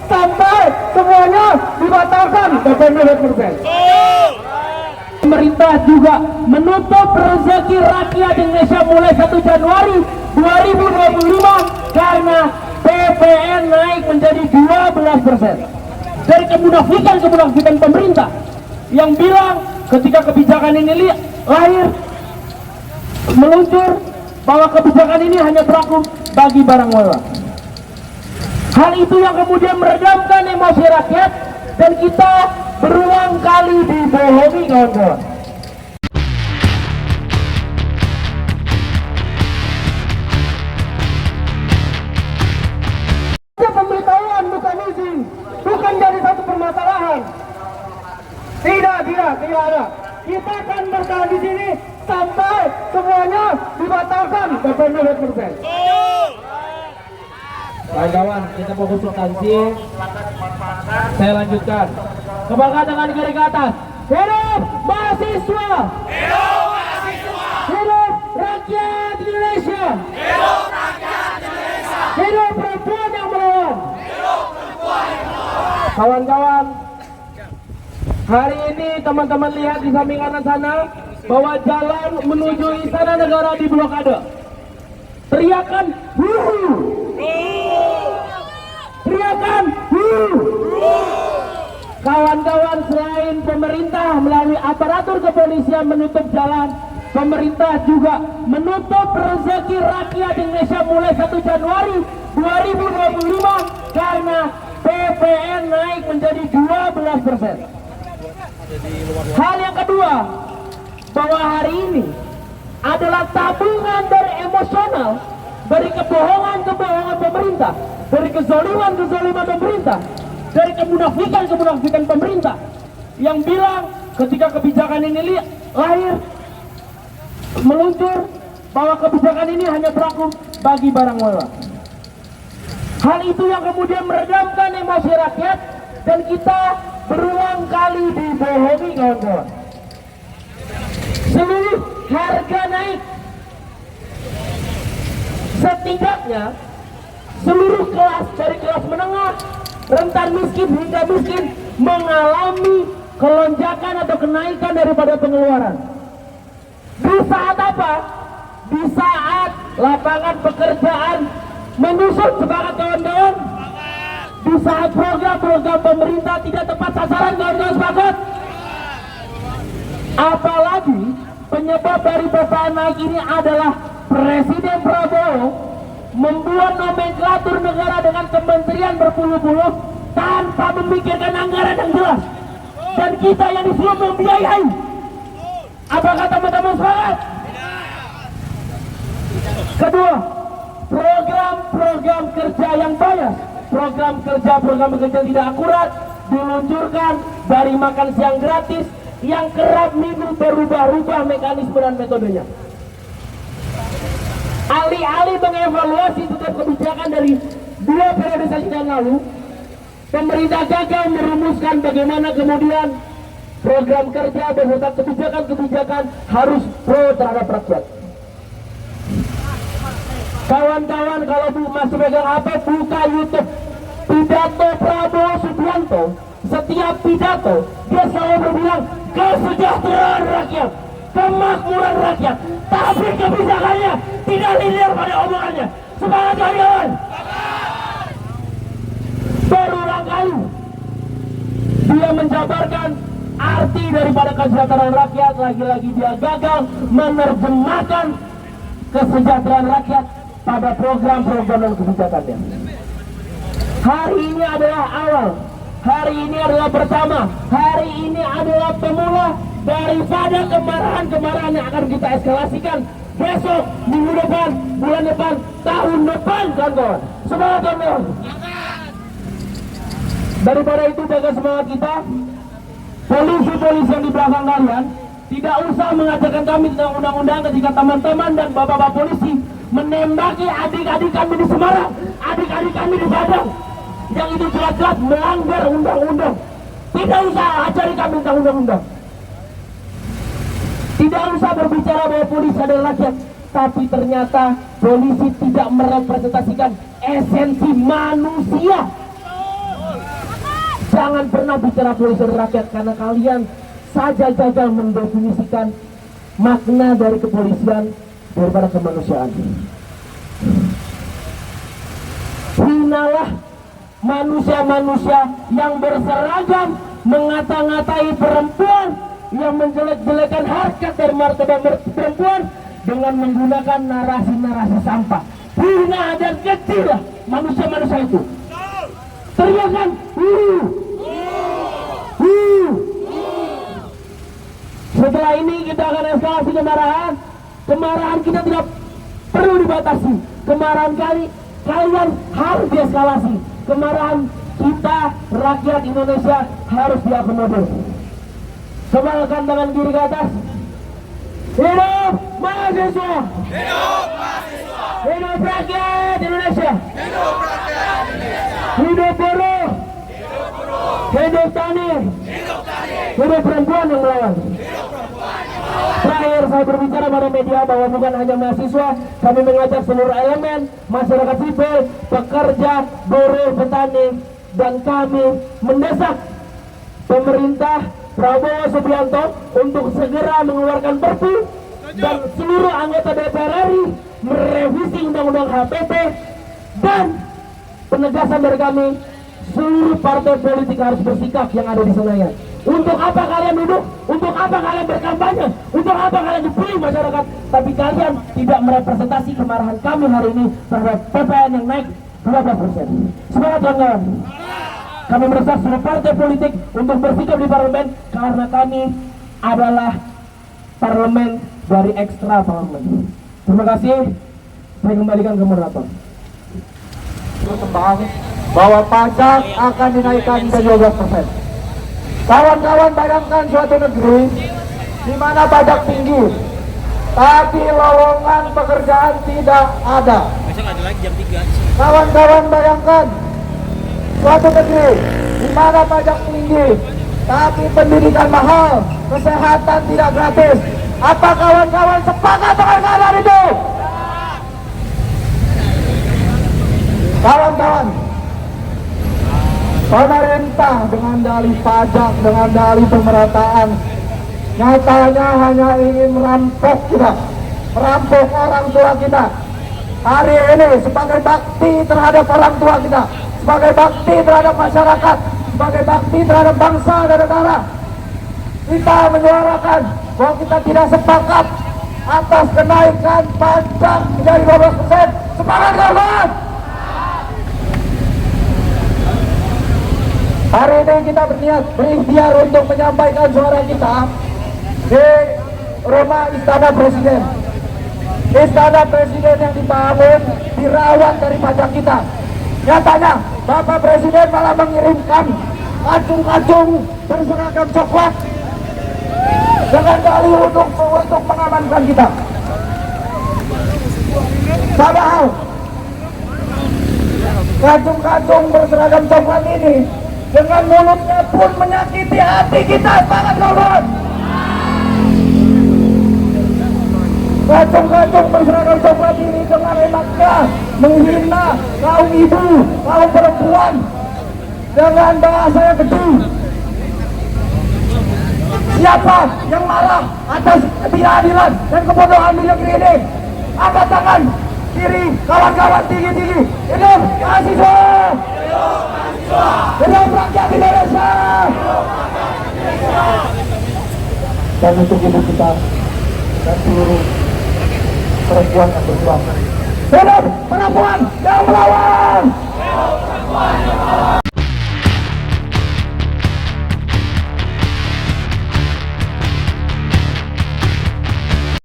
sampai semuanya dibatalkan DP 0%. Pemerintah juga menutup rezeki rakyat Indonesia mulai 1 Januari 2025 karena PPN naik menjadi 12%. Dari kemunafikan pemerintah yang bilang ketika kebijakan ini lahir meluncur bahwa kebijakan ini hanya berlaku bagi barang mewah. Hal itu yang kemudian meredamkan emosi rakyat dan kita berulang kali dibohongi, kawan-kawan. Pemberitahuan bukan izin, bukan jadi satu permasalahan. Tidak ada. Kita akan bertahan di sini sampai semuanya dibatalkan DP 0%. Kawan-kawan, kita fokus substansi. Saya lanjutkan. Kebanggaan dengan negara ke atas. Hidup mahasiswa. Hidup mahasiswa. Hidup rakyat Indonesia. Hidup rakyat Indonesia. Hidup perempuan yang melawan. Hidup perempuan yang melawan. Kawan-kawan, hari ini teman-teman lihat di samping kanan sana bahwa jalan menuju istana negara diblokade. Teriakan wuh. Teriakan wuh. Kawan-kawan, selain pemerintah melalui aparatur kepolisian menutup jalan, pemerintah juga menutup rezeki rakyat Indonesia mulai 1 Januari 2025 karena PPN naik menjadi 12%. Hal yang kedua, bahwa hari ini adalah tabungan dari emosional, dari kebohongan pemerintah, dari kezaliman pemerintah, dari kemunafikan pemerintah yang bilang ketika kebijakan ini lahir meluncur bahwa kebijakan ini hanya berlaku bagi barang mewah. Hal itu yang kemudian meredamkan emosi rakyat dan kita berulang kali dibohongi, kawan-kawan. Seluruh harga naik. Setidaknya seluruh kelas dari kelas menengah, rentan miskin hingga miskin mengalami kelonjakan atau kenaikan daripada pengeluaran. Di saat apa? Di saat lapangan pekerjaan menyusut, semangat kawan-kawan. Di saat program-program pemerintah tidak tepat sasaran, kawan-kawan, sepakat. Apalagi penyebab dari PPN naik ini adalah Presiden Prabowo membuat nomenklatur negara dengan kementerian berpuluh-puluh tanpa memikirkan anggaran yang jelas, dan kita yang disuruh membiayai. Apakah teman-teman sepakat? Kedua, program kerja yang bias, program kerja tidak akurat diluncurkan, dari makan siang gratis yang kerap minggu berubah-ubah mekanisme dan metodenya. Alih-alih mengevaluasi setiap kebijakan dari 2 periode yang lalu, pemerintah gagal merumuskan bagaimana kemudian program kerja beserta kebijakan harus pro terhadap rakyat. Kawan-kawan, kalau masih pegang HP, buka YouTube. Pidato Prabowo Subianto, setiap pidato dia selalu berbilang kesejahteraan rakyat, kemakmuran rakyat, tapi kebijakannya tidak linear pada omongannya. Semangat kawan-kawan. Berulang kali dia menjabarkan arti daripada kesejahteraan rakyat, lagi-lagi dia gagal menerjemahkan kesejahteraan rakyat pada program-program dan kebijakannya. Hari ini adalah awal, hari ini adalah pertama, hari ini adalah pemula daripada kemarahan-kemarahan yang akan kita eskalasikan besok, minggu depan, bulan depan, tahun depan, kawan-kawan. Semangat, kawan-kawan. Daripada itu, jaga semangat kita. Polisi-polisi yang di belakang kalian tidak usah mengajarkan kami tentang undang-undang ketika teman-teman dan bapak-bapak polisi menembaki adik-adik kami di Semarang, adik-adik kami di Padang, yang itu jelas-jelas melanggar undang-undang. Tidak usah ajari kami tentang undang-undang. Tidak usah berbicara bahwa polisi adalah rakyat, tapi ternyata polisi tidak merepresentasikan esensi manusia. Jangan pernah bicara polisi dan rakyat, karena kalian saja gagal mendefinisikan makna dari kepolisian daripada kemanusiaan. Hinalah manusia-manusia yang berseragam mengata-ngatai perempuan, yang menjelek-jelekan harkat dan martabat perempuan dengan menggunakan narasi-narasi sampah. Hina dan kecil lah manusia-manusia itu. Teriakan Setelah ini kita akan eskalasi kemarahan. Kemarahan kita tidak perlu dibatasi. Kemarahan kalian harus dieskalasi. Kemarahan kita, rakyat Indonesia, harus diakomodir. Semalkan tangan kiri ke atas. Hidup mahasiswa! Hidup mahasiswa! Hidup rakyat Indonesia! Hidup rakyat Indonesia! Hidup buruh! Hidup buruh! Hidup tani! Hidup tani! Hidup perempuan yang melawan! Hidup perempuan yang melawan! Terakhir saya berbicara pada media bahwa bukan hanya mahasiswa, kami mengajak seluruh elemen masyarakat sipil, pekerja, buruh, petani, dan kami mendesak pemerintah Prabowo Subianto untuk segera mengeluarkan Perpu dan seluruh anggota DPR RI merevisi Undang-Undang HPP, dan penegasan dari kami, seluruh partai politik harus bersikap yang ada di Senayan. Untuk apa kalian duduk? Untuk apa kalian berkampanye? Untuk apa kalian dipilih masyarakat? Tapi kalian tidak merepresentasi kemarahan kami hari ini terhadap PPN yang naik 12%. Semangat kawan-kawan. Kami mendesak seluruh partai politik untuk bersikap di parlemen, karena kami adalah parlemen dari ekstra parlemen. Terima kasih. Saya kembalikan ke moderator. Tentang bahwa pajak akan dinaikkan ke 12%. Kawan-kawan, bayangkan suatu negeri di mana pajak tinggi, tapi lowongan pekerjaan tidak ada. Kawan-kawan, bayangkan suatu negeri di mana pajak tinggi, tapi pendidikan mahal, kesehatan tidak gratis. Apa kawan-kawan sepakat dengan keadaan itu? Kawan-kawan, pemerintah dengan dalih pajak, dengan dalih pemerataan, nyatanya hanya ingin merampok kita, merampok orang tua kita. Hari ini sebagai bakti terhadap orang tua kita, sebagai bakti terhadap masyarakat, sebagai bakti terhadap bangsa dan negara, kita menyuarakan bahwa kita tidak sepakat atas kenaikan pajak menjadi 12%. Sepakat kawan! Hari ini kita berniat, berikhtiar untuk menyampaikan suara kita di rumah Istana Presiden. Istana Presiden yang dibangun, dirawat dari pajak kita. Nyatanya Bapak Presiden malah mengirimkan kacung-kacung berseragam coklat dengan dalih untuk mengamankan kita. Padahal kacung-kacung berseragam coklat ini dengan mulutnya pun menyakiti hati kita sangat kawan. Kacung-kacung berseragam coklat ini dengan enaknya menghina kaum ibu, kaum perempuan dengan bahasa yang keji. Siapa yang marah atas ketidakadilan dan kebodohan di negeri ini? Angkat tangan kiri, kawan-kawan tinggi-tinggi. Hidup mahasiswa! Hidup mahasiswa! Hidup rakyat Indonesia! Hidup rakyat Indonesia! Dan untuk hidup kita dan seluruh perempuan yang berjuang. Hidup perempuan yang melawan!